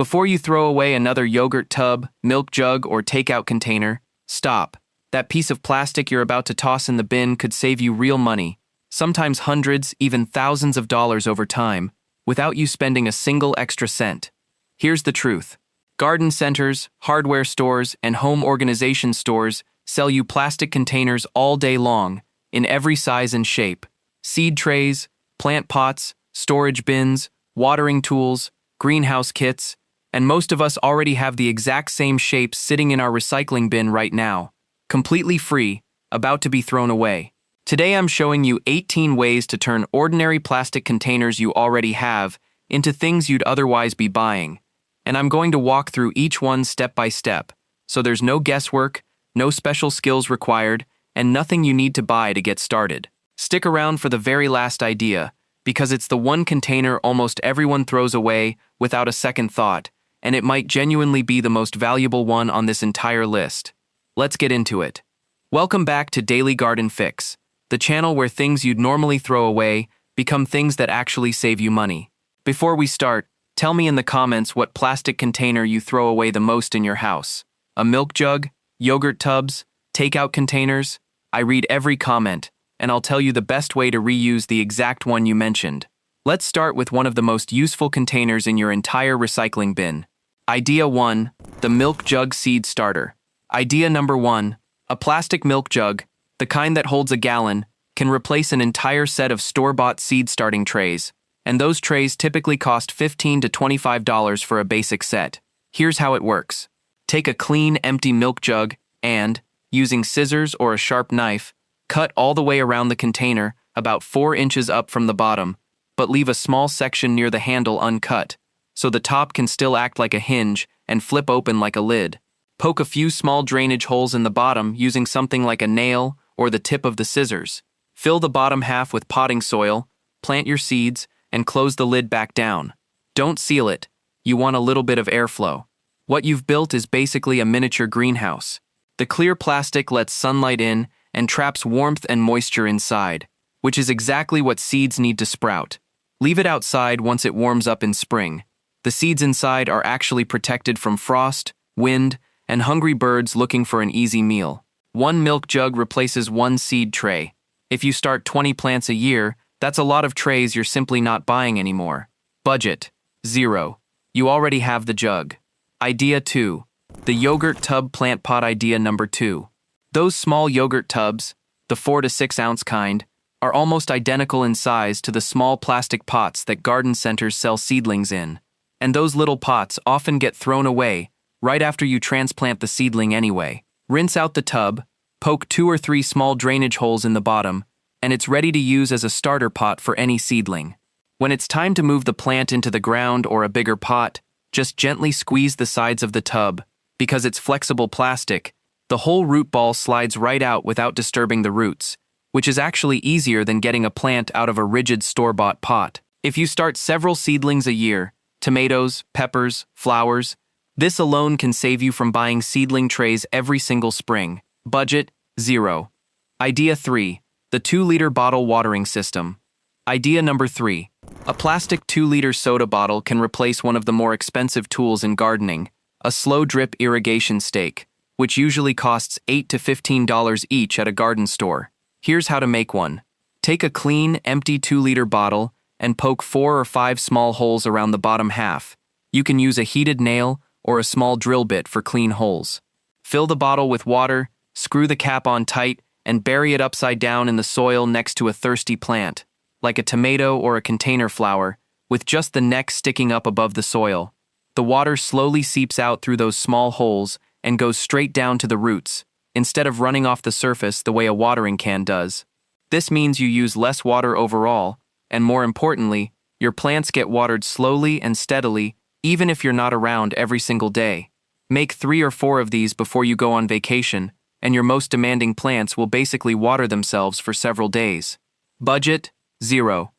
Before you throw away another yogurt tub, milk jug, or takeout container, stop. That piece of plastic you're about to toss in the bin could save you real money, sometimes hundreds, even thousands of dollars over time, without you spending a single extra cent. Here's the truth. Garden centers, hardware stores, and home organization stores sell you plastic containers all day long, in every size and shape. Seed trays, plant pots, storage bins, watering tools, greenhouse kits, and most of us already have the exact same shapes sitting in our recycling bin right now, completely free, about to be thrown away. Today I'm showing you 18 ways to turn ordinary plastic containers you already have into things you'd otherwise be buying, and I'm going to walk through each one step by step, so there's no guesswork, no special skills required, and nothing you need to buy to get started. Stick around for the very last idea, because it's the one container almost everyone throws away without a second thought, and it might genuinely be the most valuable one on this entire list. Let's get into it. Welcome back to Daily Garden Fix, the channel where things you'd normally throw away become things that actually save you money. Before we start, tell me in the comments what plastic container you throw away the most in your house. A milk jug, yogurt tubs, takeout containers? I read every comment, and I'll tell you the best way to reuse the exact one you mentioned. Let's start with one of the most useful containers in your entire recycling bin. Idea 1. The milk jug seed starter. Idea number 1. A plastic milk jug, the kind that holds a gallon, can replace an entire set of store-bought seed starting trays, and those trays typically cost $15 to $25 for a basic set. Here's how it works. Take a clean, empty milk jug and, using scissors or a sharp knife, cut all the way around the container, about 4 inches up from the bottom, but leave a small section near the handle uncut, so the top can still act like a hinge and flip open like a lid. Poke a few small drainage holes in the bottom using something like a nail or the tip of the scissors. Fill the bottom half with potting soil, plant your seeds, and close the lid back down. Don't seal it. You want a little bit of airflow. What you've built is basically a miniature greenhouse. The clear plastic lets sunlight in and traps warmth and moisture inside, which is exactly what seeds need to sprout. Leave it outside once it warms up in spring. The seeds inside are actually protected from frost, wind, and hungry birds looking for an easy meal. 1 milk jug replaces 1 seed tray. If you start 20 plants a year, that's a lot of trays you're simply not buying anymore. Budget: 0. You already have the jug. Idea 2. The yogurt tub plant pot. Idea number 2. Those small yogurt tubs, the 4 to 6 ounce kind, are almost identical in size to the small plastic pots that garden centers sell seedlings in. And those little pots often get thrown away right after you transplant the seedling anyway. Rinse out the tub, poke 2 or 3 small drainage holes in the bottom, and it's ready to use as a starter pot for any seedling. When it's time to move the plant into the ground or a bigger pot, just gently squeeze the sides of the tub. Because it's flexible plastic, the whole root ball slides right out without disturbing the roots, which is actually easier than getting a plant out of a rigid store-bought pot. If you start several seedlings a year, tomatoes, peppers, flowers, this alone can save you from buying seedling trays every single spring. Budget: 0. Idea 3. The 2-liter bottle watering system. Idea number 3. A plastic 2-liter soda bottle can replace one of the more expensive tools in gardening, a slow-drip irrigation stake, which usually costs $8 to $15 each at a garden store. Here's how to make one. Take a clean, empty 2-liter bottle and poke 4 or 5 small holes around the bottom half. You can use a heated nail or a small drill bit for clean holes. Fill the bottle with water, screw the cap on tight, and bury it upside down in the soil next to a thirsty plant, like a tomato or a container flower, with just the neck sticking up above the soil. The water slowly seeps out through those small holes and goes straight down to the roots, instead of running off the surface the way a watering can does. This means you use less water overall, and more importantly, your plants get watered slowly and steadily, even if you're not around every single day. Make 3 or 4 of these before you go on vacation, and your most demanding plants will basically water themselves for several days. Budget: 0.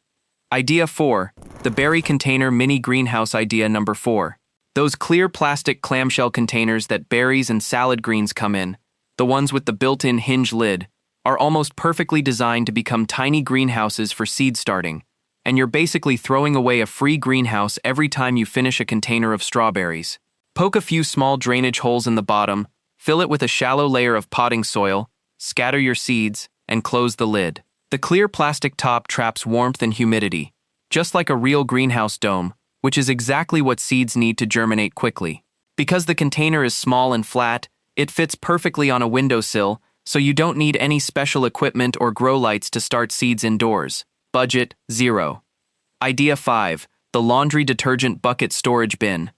Idea 4. The berry container mini greenhouse. Idea number 4. Those clear plastic clamshell containers that berries and salad greens come in, the ones with the built-in hinge lid, are almost perfectly designed to become tiny greenhouses for seed starting. and you're basically throwing away a free greenhouse every time you finish a container of strawberries. Poke a few small drainage holes in the bottom, fill it with a shallow layer of potting soil, scatter your seeds, and close the lid. The clear plastic top traps warmth and humidity, just like a real greenhouse dome, which is exactly what seeds need to germinate quickly. Because the container is small and flat, it fits perfectly on a windowsill, so you don't need any special equipment or grow lights to start seeds indoors. Budget, zero. Idea 5. The laundry detergent bucket storage bin.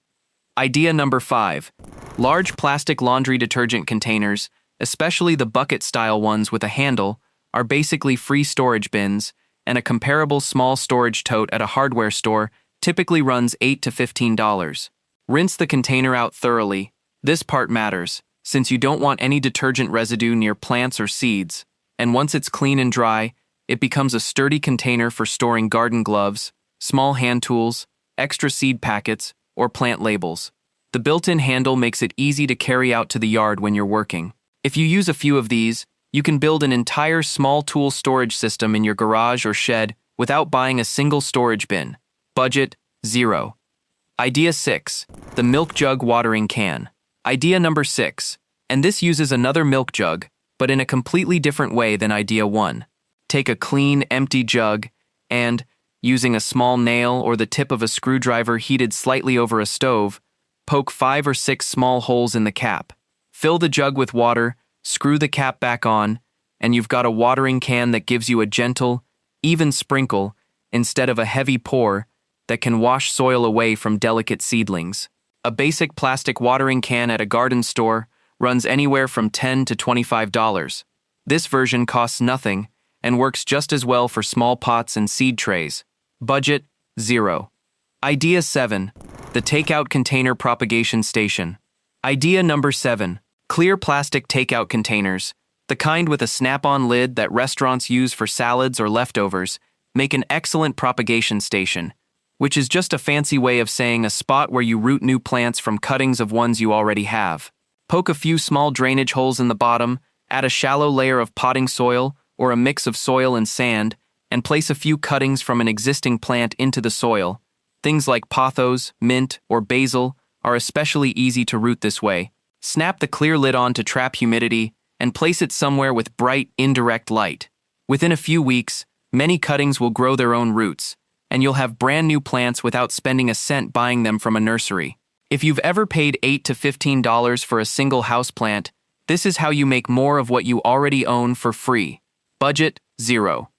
Idea number 5. Large plastic laundry detergent containers, especially the bucket-style ones with a handle, are basically free storage bins, and a comparable small storage tote at a hardware store typically runs $8 to $15. Rinse the container out thoroughly. This part matters, since you don't want any detergent residue near plants or seeds, and once it's clean and dry, it becomes a sturdy container for storing garden gloves, small hand tools, extra seed packets, or plant labels. The built-in handle makes it easy to carry out to the yard when you're working. If you use a few of these, you can build an entire small tool storage system in your garage or shed without buying a single storage bin. Budget, zero. Idea 6. The milk jug watering can. Idea number 6. And this uses another milk jug, but in a completely different way than idea 1. Take a clean, empty jug and, using a small nail or the tip of a screwdriver heated slightly over a stove, poke 5 or 6 small holes in the cap. Fill the jug with water, screw the cap back on, and you've got a watering can that gives you a gentle, even sprinkle instead of a heavy pour that can wash soil away from delicate seedlings. A basic plastic watering can at a garden store runs anywhere from $10 to $25. This version costs nothing and works just as well for small pots and seed trays. Budget, zero. Idea 7. The takeout container propagation station. Idea number 7. Clear plastic takeout containers, the kind with a snap-on lid that restaurants use for salads or leftovers, make an excellent propagation station, which is just a fancy way of saying a spot where you root new plants from cuttings of ones you already have. Poke a few small drainage holes in the bottom, add a shallow layer of potting soil or a mix of soil and sand, and place a few cuttings from an existing plant into the soil. Things like pothos, mint, or basil are especially easy to root this way. Snap the clear lid on to trap humidity and place it somewhere with bright, indirect light. Within a few weeks, many cuttings will grow their own roots, and you'll have brand new plants without spending a cent buying them from a nursery. If you've ever paid $8 to $15 for a single houseplant, this is how you make more of what you already own for free. Budget, zero.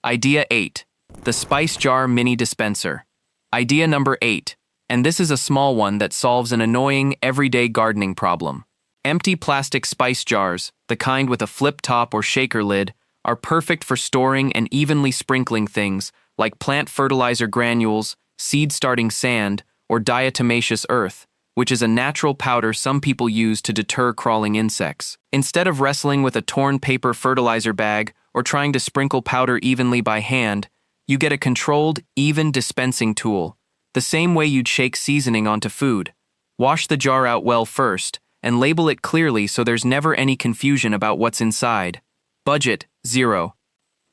Idea 8. The Spice Jar Mini Dispenser. Idea number 8. And this is a small one that solves an annoying, everyday gardening problem. Empty plastic spice jars, the kind with a flip top or shaker lid, are perfect for storing and evenly sprinkling things like plant fertilizer granules, seed-starting sand, or diatomaceous earth, which is a natural powder some people use to deter crawling insects. Instead of wrestling with a torn paper fertilizer bag or trying to sprinkle powder evenly by hand, you get a controlled, even dispensing tool, the same way you'd shake seasoning onto food. Wash the jar out well first, and label it clearly so there's never any confusion about what's inside. Budget, zero.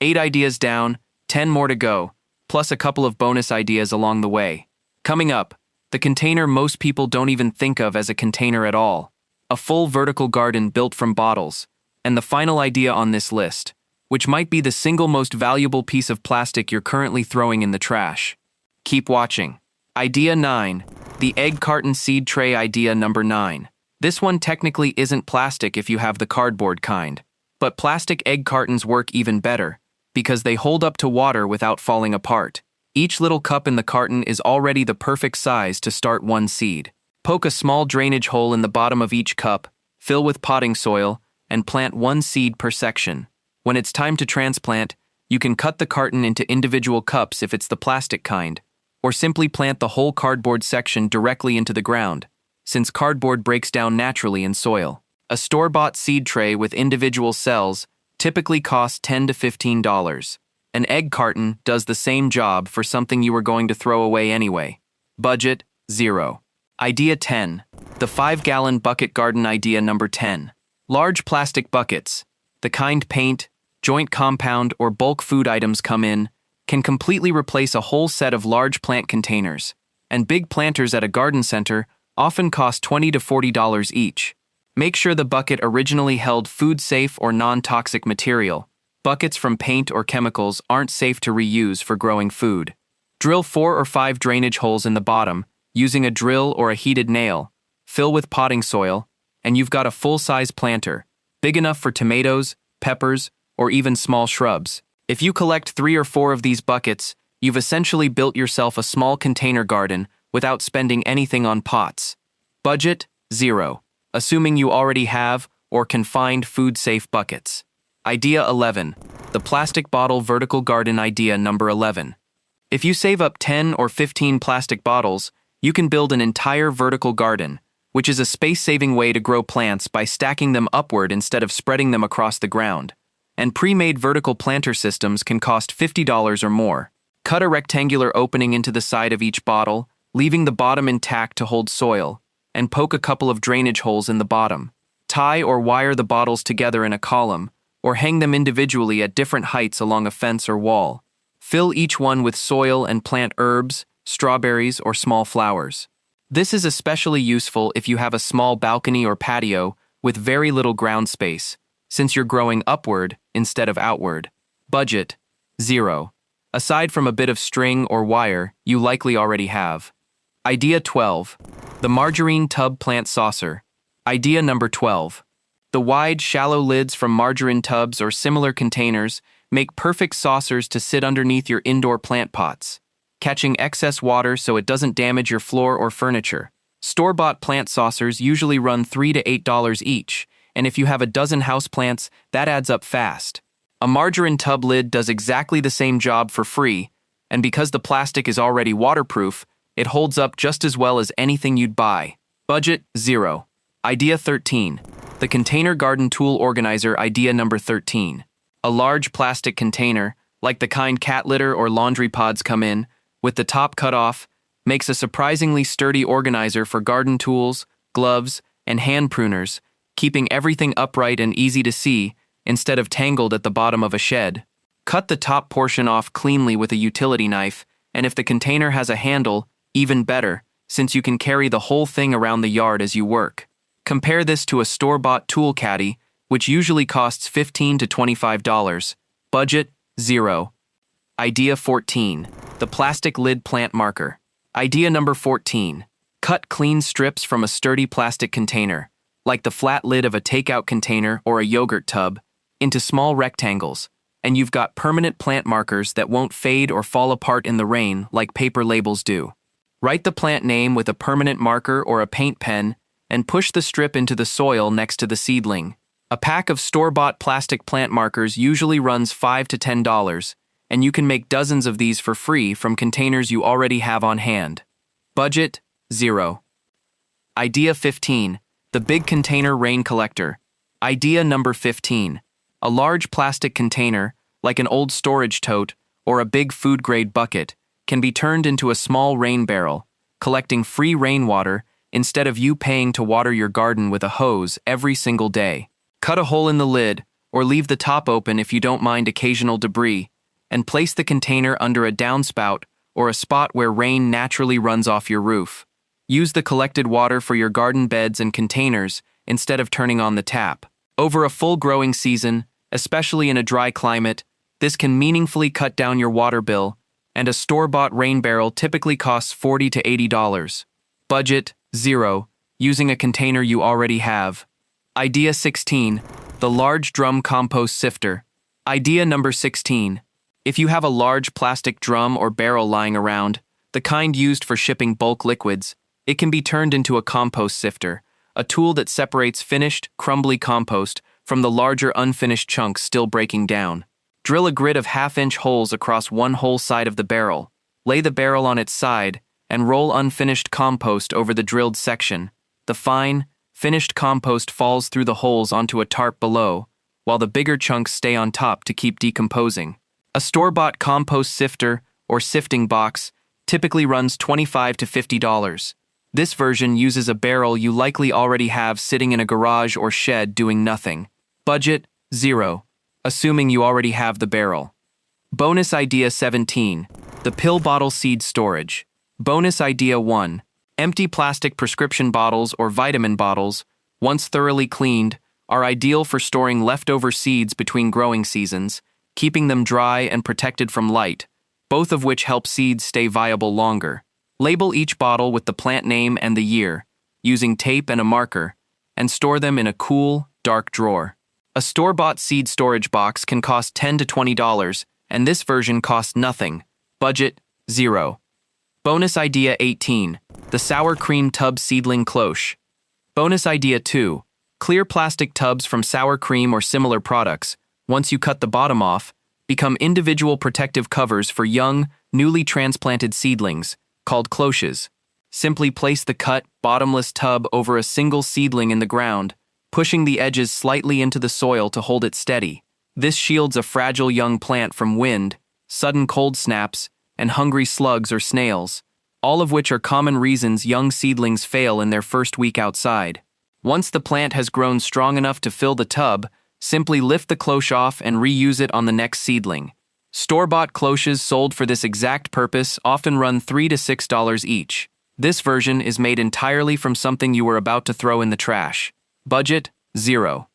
8 ideas down, 10 more to go, plus a couple of bonus ideas along the way. Coming up, the container most people don't even think of as a container at all. A full vertical garden built from bottles. And the final idea on this list, which might be the single most valuable piece of plastic you're currently throwing in the trash. Keep watching. Idea 9. The egg carton seed tray. Idea number 9. This one technically isn't plastic if you have the cardboard kind, but plastic egg cartons work even better because they hold up to water without falling apart. Each little cup in the carton is already the perfect size to start one seed. Poke a small drainage hole in the bottom of each cup, fill with potting soil, and plant one seed per section. When it's time to transplant, you can cut the carton into individual cups if it's the plastic kind, or simply plant the whole cardboard section directly into the ground, since cardboard breaks down naturally in soil. A store-bought seed tray with individual cells typically costs $10 to $15. An egg carton does the same job for something you were going to throw away anyway. Budget, zero. Idea 10. The 5-gallon bucket garden. Idea number 10. Large plastic buckets, the kind paint, joint compound, or bulk food items come in, can completely replace a whole set of large plant containers, and big planters at a garden center often cost $20 to $40 each. Make sure the bucket originally held food-safe or non-toxic material. Buckets from paint or chemicals aren't safe to reuse for growing food. Drill 4 or 5 drainage holes in the bottom, using a drill or a heated nail. Fill with potting soil, and you've got a full-size planter, big enough for tomatoes, peppers, or even small shrubs. If you collect 3 or 4 of these buckets, you've essentially built yourself a small container garden without spending anything on pots. Budget, $0, assuming you already have or can find food-safe buckets. Idea 11. The plastic bottle vertical garden idea number 11. If you save up 10 or 15 plastic bottles, you can build an entire vertical garden, which is a space-saving way to grow plants by stacking them upward instead of spreading them across the ground. And pre-made vertical planter systems can cost $50 or more. Cut a rectangular opening into the side of each bottle, leaving the bottom intact to hold soil, and poke a couple of drainage holes in the bottom. Tie or wire the bottles together in a column, or hang them individually at different heights along a fence or wall. Fill each one with soil and plant herbs, strawberries, or small flowers. This is especially useful if you have a small balcony or patio with very little ground space, since you're growing upward instead of outward. Budget, $0. Aside from a bit of string or wire you likely already have. Idea 12. The margarine tub plant saucer. Idea number 12. The wide, shallow lids from margarine tubs or similar containers make perfect saucers to sit underneath your indoor plant pots, catching excess water so it doesn't damage your floor or furniture. Store-bought plant saucers usually run $3 to $8 each, and if you have a dozen houseplants, that adds up fast. A margarine tub lid does exactly the same job for free, and because the plastic is already waterproof, it holds up just as well as anything you'd buy. Budget, $0. Idea 13. The container garden tool organizer idea number 13. A large plastic container, like the kind cat litter or laundry pods come in, with the top cut off, makes a surprisingly sturdy organizer for garden tools, gloves, and hand pruners, keeping everything upright and easy to see instead of tangled at the bottom of a shed. Cut the top portion off cleanly with a utility knife, and if the container has a handle, even better, since you can carry the whole thing around the yard as you work. Compare this to a store-bought tool caddy, which usually costs $15 to $25. Budget, $0. Idea 14. The plastic lid plant marker. Idea number 14. Cut clean strips from a sturdy plastic container, like the flat lid of a takeout container or a yogurt tub, into small rectangles, and you've got permanent plant markers that won't fade or fall apart in the rain like paper labels do. Write the plant name with a permanent marker or a paint pen, and push the strip into the soil next to the seedling. A pack of store-bought plastic plant markers usually runs $5 to $10, and you can make dozens of these for free from containers you already have on hand. Budget, $0. Idea 15. The big container rain collector. Idea number 15. A large plastic container, like an old storage tote or a big food-grade bucket, can be turned into a small rain barrel, collecting free rainwater instead of you paying to water your garden with a hose every single day. Cut a hole in the lid, or leave the top open if you don't mind occasional debris, and place the container under a downspout or a spot where rain naturally runs off your roof. Use the collected water for your garden beds and containers instead of turning on the tap. Over a full growing season, especially in a dry climate, this can meaningfully cut down your water bill, and a store-bought rain barrel typically costs $40 to $80. Budget, $0, using a container you already have. Idea 16. The large drum compost sifter. Idea number 16. If you have a large plastic drum or barrel lying around, the kind used for shipping bulk liquids, it can be turned into a compost sifter, a tool that separates finished, crumbly compost from the larger unfinished chunks still breaking down. Drill a grid of half-inch holes across one whole side of the barrel, lay the barrel on its side, and roll unfinished compost over the drilled section. The fine, finished compost falls through the holes onto a tarp below, while the bigger chunks stay on top to keep decomposing. A store-bought compost sifter or sifting box typically runs $25 to $50. This version uses a barrel you likely already have sitting in a garage or shed doing nothing. Budget, $0, assuming you already have the barrel. Bonus Idea 17. The Pill Bottle Seed Storage. Bonus Idea 1. Empty plastic prescription bottles or vitamin bottles, once thoroughly cleaned, are ideal for storing leftover seeds between growing seasons, keeping them dry and protected from light, both of which help seeds stay viable longer. Label each bottle with the plant name and the year, using tape and a marker, and store them in a cool, dark drawer. A store-bought seed storage box can cost $10 to $20, and this version costs nothing. Budget, $0. Bonus Idea 18. The Sour Cream Tub Seedling Cloche. Bonus Idea 2. Clear plastic tubs from sour cream or similar products, once you cut the bottom off, become individual protective covers for young, newly transplanted seedlings, called cloches. Simply place the cut, bottomless tub over a single seedling in the ground, pushing the edges slightly into the soil to hold it steady. This shields a fragile young plant from wind, sudden cold snaps, and hungry slugs or snails, all of which are common reasons young seedlings fail in their first week outside. Once the plant has grown strong enough to fill the tub, simply lift the cloche off and reuse it on the next seedling. Store-bought cloches sold for this exact purpose often run $3 to $6 each. This version is made entirely from something you were about to throw in the trash. Budget, $0.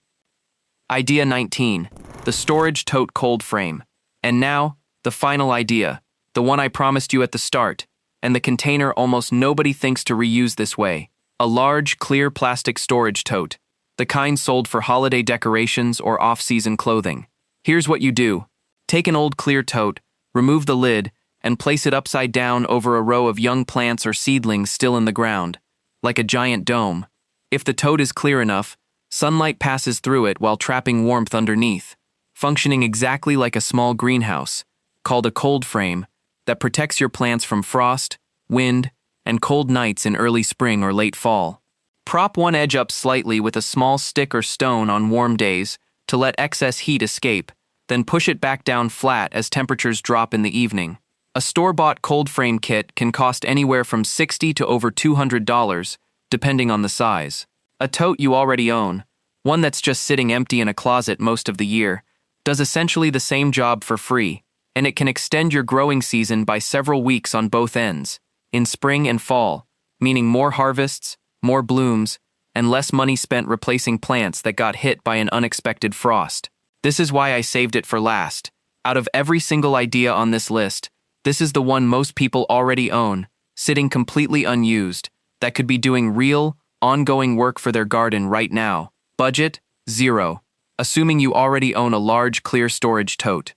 Idea 19. The Storage Tote Cold Frame. And now, the final idea, the one I promised you at the start, and the container almost nobody thinks to reuse this way. A large, clear plastic storage tote, the kind sold for holiday decorations or off-season clothing. Here's what you do. Take an old clear tote, remove the lid, and place it upside down over a row of young plants or seedlings still in the ground, like a giant dome. If the tote is clear enough, sunlight passes through it while trapping warmth underneath, functioning exactly like a small greenhouse, called a cold frame, that protects your plants from frost, wind, and cold nights in early spring or late fall. Prop one edge up slightly with a small stick or stone on warm days to let excess heat escape, then push it back down flat as temperatures drop in the evening. A store-bought cold frame kit can cost anywhere from $60 to over $200, depending on the size. A tote you already own, one that's just sitting empty in a closet most of the year, does essentially the same job for free, and it can extend your growing season by several weeks on both ends, in spring and fall, meaning more harvests, more blooms, and less money spent replacing plants that got hit by an unexpected frost. This is why I saved it for last. Out of every single idea on this list, this is the one most people already own, sitting completely unused, that could be doing real, ongoing work for their garden right now. Budget, $0, assuming you already own a large clear storage tote.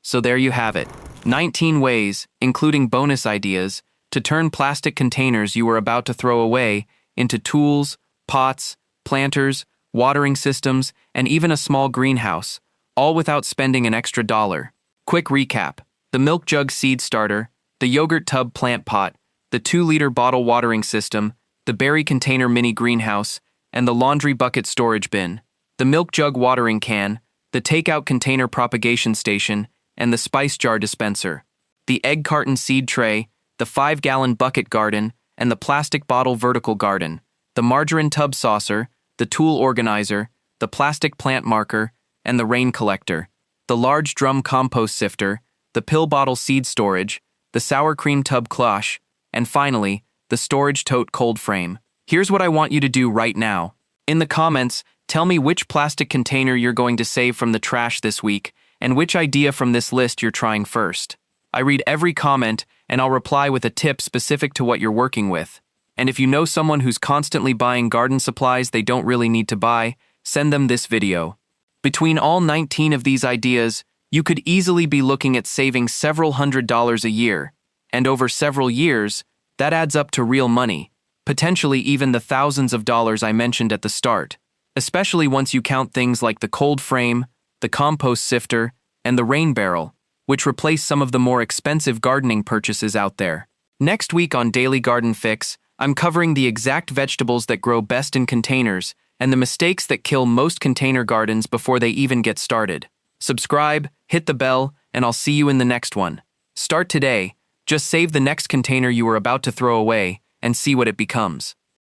So there you have it, 19 ways, including bonus ideas, to turn plastic containers you were about to throw away into tools, pots, planters, watering systems, and even a small greenhouse, all without spending an extra dollar. Quick recap: the milk jug seed starter, the yogurt tub plant pot, the 2-liter bottle watering system, the berry container mini greenhouse, and the laundry bucket storage bin, the milk jug watering can, the takeout container propagation station, and the spice jar dispenser, the egg carton seed tray, the 5-gallon bucket garden, and the plastic bottle vertical garden, the margarine tub saucer, the tool organizer, the plastic plant marker, and the rain collector, the large drum compost sifter, the pill bottle seed storage, the sour cream tub cloche, and finally, the storage tote cold frame. Here's what I want you to do right now. In the comments, tell me which plastic container you're going to save from the trash this week, and which idea from this list you're trying first. I read every comment, and I'll reply with a tip specific to what you're working with. And if you know someone who's constantly buying garden supplies they don't really need to buy, send them this video. Between all 19 of these ideas, you could easily be looking at saving several $100s a year. And over several years, that adds up to real money, potentially even the thousands of dollars I mentioned at the start, especially once you count things like the cold frame, the compost sifter, and the rain barrel, which replace some of the more expensive gardening purchases out there. Next week on Daily Garden Fix, I'm covering the exact vegetables that grow best in containers and the mistakes that kill most container gardens before they even get started. Subscribe, hit the bell, and I'll see you in the next one. Start today, just save the next container you were about to throw away and see what it becomes.